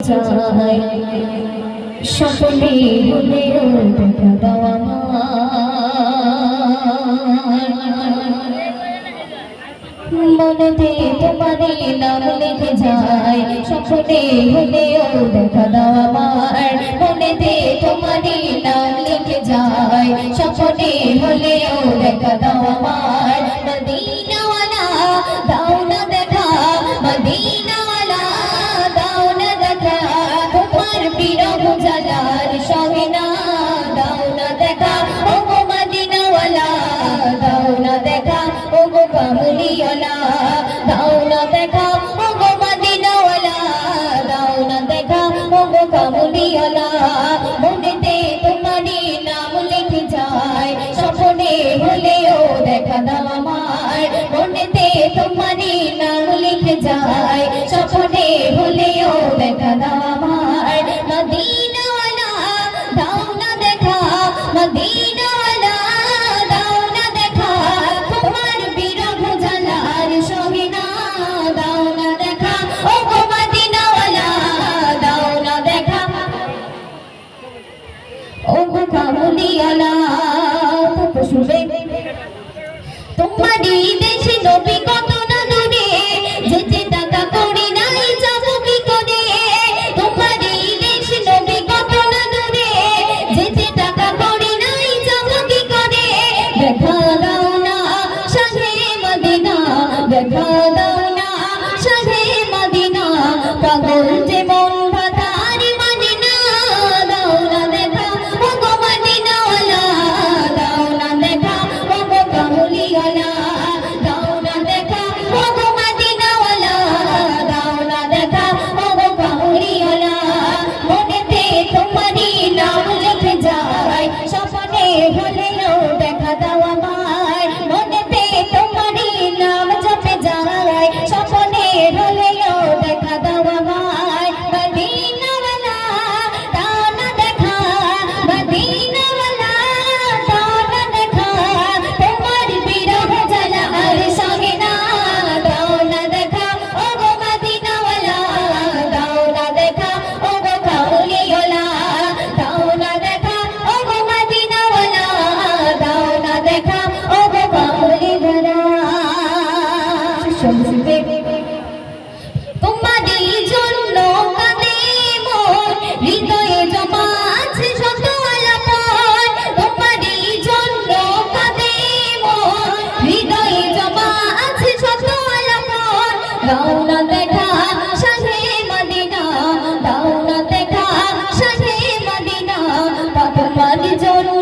চাই সকলে হলেও দেখা দাও আমার মনেতে তোমারই নাম লিখে যায় সকলে হলেও দেখা দাও আমার মনেতে তোমারই নাম লিখে যায় সকলে হলেও দেখা দাও আমার মদিনাওয়ালা দাও না দেখা মদিনাওয়ালা দাও না দেখা তোমার বিরহ জালার সহে না দাও না দেখা ও গো মদিনাওয়ালা দাও না দেখা ও গো কামলিওয়ালা দাও না দেখা ও গো মদিনাওয়ালা দাও না দেখা ও গো কামলিওয়ালা মনেতে তোমারই নাম লিখে যায় স্বপ্নে হলেও দেখা দাও আমার মনেতে তোমারই নাম লিখে যায় স্বপ্নে হলেও দেখা দাও আমার মদিনাওয়ালা দাও না দেখা মদিনাওয়ালা দাও না দেখা তোমার বিরহ জালার সহে না দাও না দেখা ও গো মদিনাওয়ালা দাও না দেখা ও গো কামলিওয়ালা শুনবে তোমারই দেশে নবী কত না দূরে যেতে টাকা করি নাই যাব কি করে তোমারই দেশে নবী কত না দূরে যেতে টাকা করি নাই যাব কি করে দেখা দাও না শাহে মদিনা দেখা দাও না শাহে মদিনা পাগল যে মন